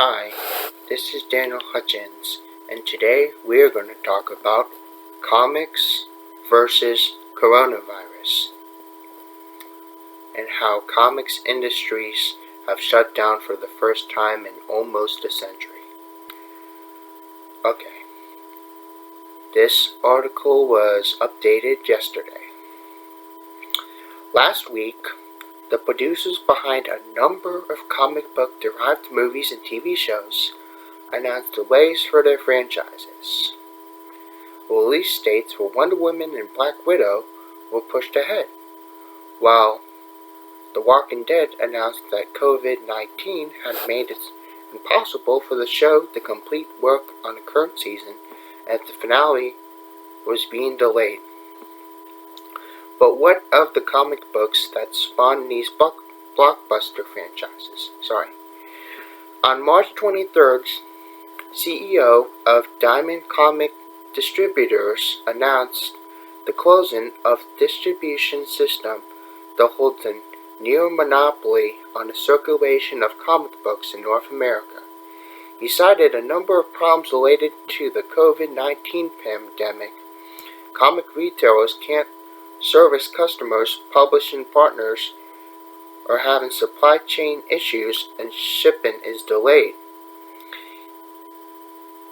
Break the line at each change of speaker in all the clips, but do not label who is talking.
Hi, this is Daniel Hutchins, and today we are going to talk about comics versus coronavirus and how comics industries have shut down for the first time in almost a century. Okay, this article was updated yesterday. Last week, the producers behind a number of comic book derived movies and TV shows announced delays for their franchises. Release dates for Wonder Woman and Black Widow were pushed ahead, while The Walking Dead announced that COVID-19 had made it impossible for the show to complete work on the current season, and the finale was being delayed. But what of the comic books that spawned these blockbuster franchises? On March 23rd, CEO of Diamond Comic Distributors announced the closing of distribution system that holds a near monopoly on the circulation of comic books in North America. He cited a number of problems related to the COVID-19 pandemic. Comic retailers can't service customers, publishing partners are having supply chain issues, and shipping is delayed.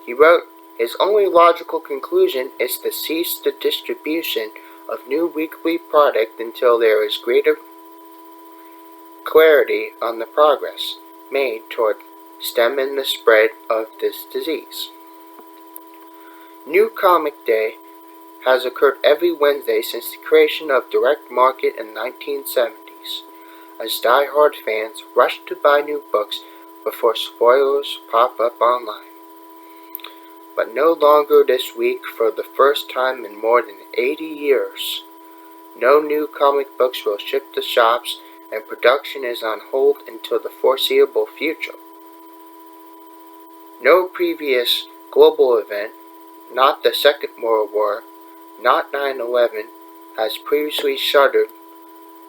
He wrote, his only logical conclusion is to cease the distribution of new weekly product until there is greater clarity on the progress made toward stemming the spread of this disease. New Comic Day has occurred every Wednesday since the creation of direct market in the 1970s, as die-hard fans rush to buy new books before spoilers pop up online. But no longer this week. For the first time in more than 80 years, no new comic books will ship to shops, and production is on hold until the foreseeable future. No previous global event, not the Second World War, not 9/11, has previously shuttered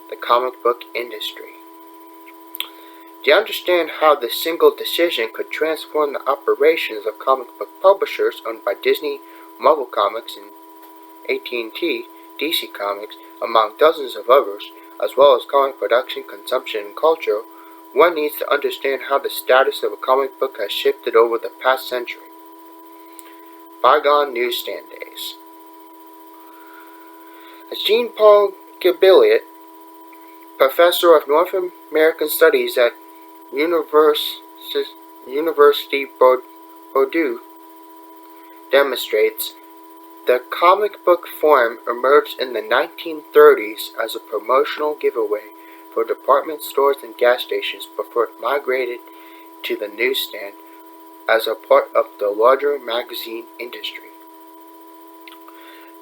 the comic book industry. To understand how this single decision could transform the operations of comic book publishers owned by Disney, Marvel Comics, and AT&T, DC Comics, among dozens of others, as well as comic production, consumption, and culture, one needs to understand how the status of a comic book has shifted over the past century. Bygone newsstand days. As Jean-Paul Gabelliot, professor of North American Studies at University Bordeaux, demonstrates, the comic book form emerged in the 1930s as a promotional giveaway for department stores and gas stations before it migrated to the newsstand as a part of the larger magazine industry.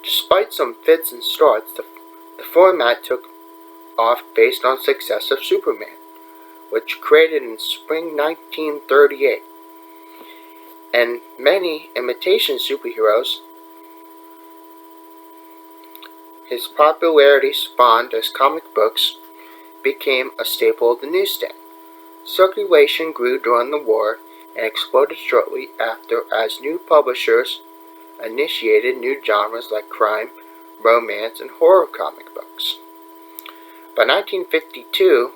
Despite some fits and starts, the format took off based on success of Superman, which created in spring 1938, and many imitation superheroes. His popularity spawned as comic books became a staple of the newsstand. Circulation grew during the war and exploded shortly after as new publishers initiated new genres like crime, romance, and horror comic books. By 1952,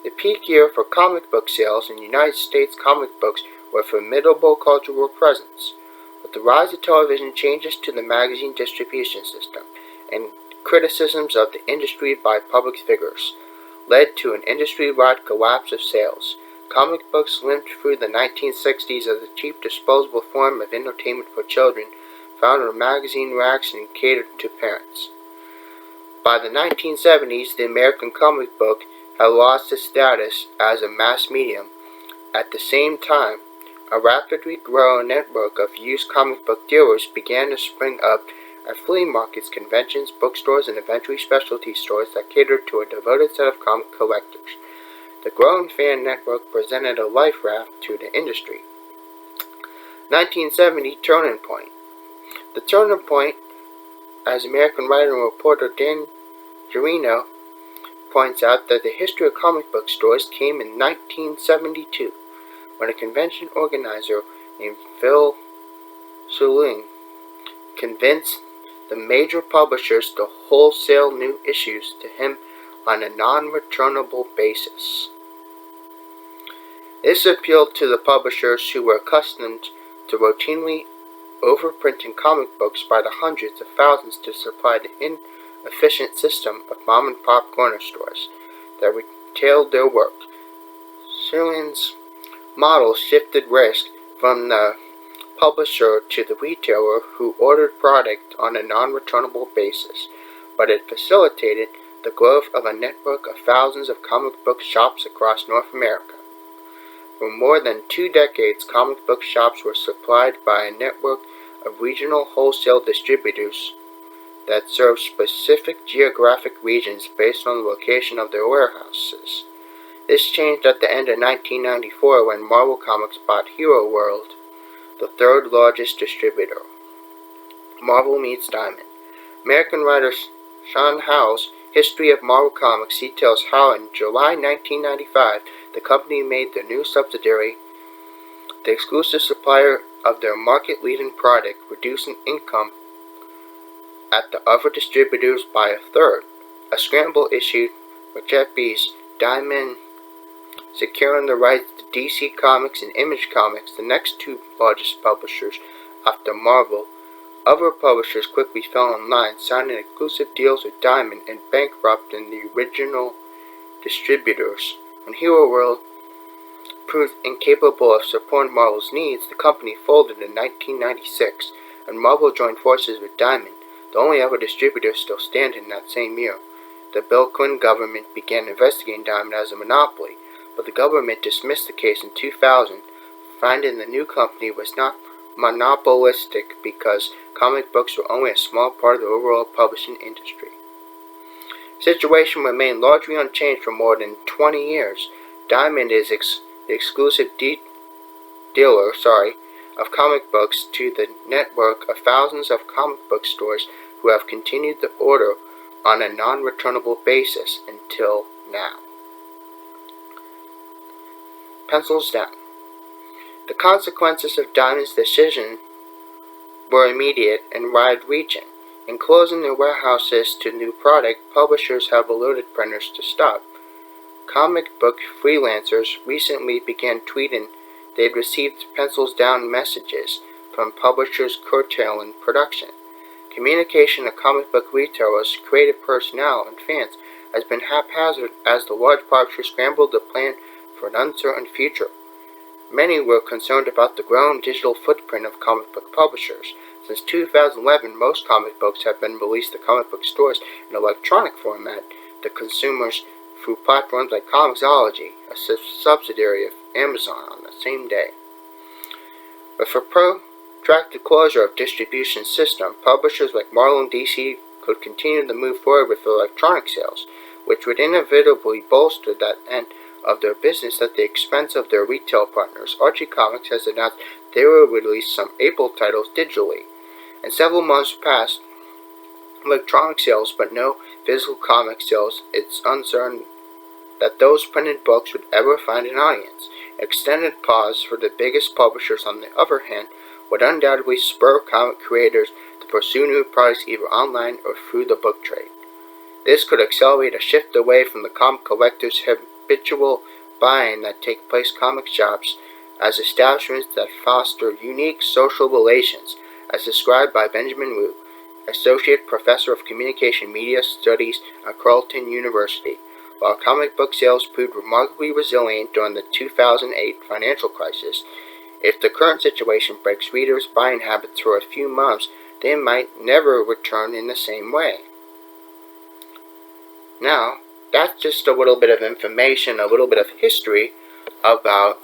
the peak year for comic book sales in the United States, comic books were a formidable cultural presence. With the rise of television, changes to the magazine distribution system, and criticisms of the industry by public figures led to an industry-wide collapse of sales. Comic books limped through the 1960s as a cheap, disposable form of entertainment for children found in magazine racks and catered to parents. By the 1970s, the American comic book had lost its status as a mass medium. At the same time, a rapidly growing network of used comic book dealers began to spring up at flea markets, conventions, bookstores, and eventually specialty stores that catered to a devoted set of comic collectors. The growing fan network presented a life raft to the industry. 1970 Turning Point. The turning point, as American writer and reporter Dan Girino points out, that the history of comic book stores came in 1972. when a convention organizer named Phil Seuling convinced the major publishers to wholesale new issues to him on a non-returnable basis. This appealed to the publishers who were accustomed to routinely overprinting comic books by the hundreds of thousands to supply the inefficient system of mom-and-pop corner stores that retailed their work. Seuling's model shifted risk from the publisher to the retailer who ordered product on a non-returnable basis, but it facilitated the growth of a network of thousands of comic book shops across North America. For more than 2 decades, comic book shops were supplied by a network of regional wholesale distributors that served specific geographic regions based on the location of their warehouses. This changed at the end of 1994 when Marvel Comics bought Hero World, the third largest distributor. Marvel meets Diamond. American writer Sean Howe's History of Marvel Comics details how in July 1995 the company made their new subsidiary the exclusive supplier of their market-leading product, reducing income at the other distributors by a third. A scramble issued with Jeff Bezos, Diamond securing the rights to DC Comics and Image Comics, the next 2 largest publishers after Marvel. Other publishers quickly fell in line, signing exclusive deals with Diamond and bankrupting the original distributors. When Hero World proved incapable of supporting Marvel's needs, the company folded in 1996, and Marvel joined forces with Diamond, the only other distributor still standing that same year. The Bill Clinton government began investigating Diamond as a monopoly, but the government dismissed the case in 2000, finding the new company was not monopolistic because comic books were only a small part of the overall publishing industry. The situation remained largely unchanged for more than 20 years. Diamond is the exclusive dealer of comic books to the network of thousands of comic book stores who have continued to order on a non-returnable basis until now. Pencils down. The consequences of Diamond's decision were immediate and wide-reaching. In closing their warehouses to new product, publishers have alerted printers to stop. Comic book freelancers recently began tweeting they'd received pencils down messages from publishers curtailing production. Communication of comic book retailers, creative personnel, and fans has been haphazard as the large publishers scrambled to plan for an uncertain future. Many were concerned about the growing digital footprint of comic book publishers. Since 2011, most comic books have been released to comic book stores in electronic format to consumers through platforms like Comixology, a subsidiary of Amazon, on the same day. With a protracted closure of distribution system, publishers like Marvel and DC could continue to move forward with electronic sales, which would inevitably bolster that end of their business at the expense of their retail partners. Archie Comics has announced they will release some April titles digitally. And several months past electronic sales but no physical comic sales, it's uncertain that those printed books would ever find an audience. Extended pause for the biggest publishers, on the other hand, would undoubtedly spur comic creators to pursue new products either online or through the book trade. This could accelerate a shift away from the comic collectors' habitual buying that take place comic shops as establishments that foster unique social relations, as described by Benjamin Wu, Associate Professor of Communication Media Studies at Carleton University. While comic book sales proved remarkably resilient during the 2008 financial crisis, if the current situation breaks readers' buying habits for a few months, they might never return in the same way. Now, that's just a little bit of information, a little bit of history about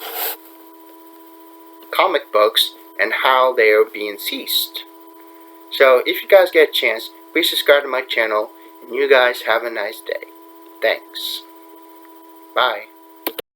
comic books and how they are being ceased. So, if you guys get a chance, please subscribe to my channel, and you guys have a nice day. Thanks. Bye.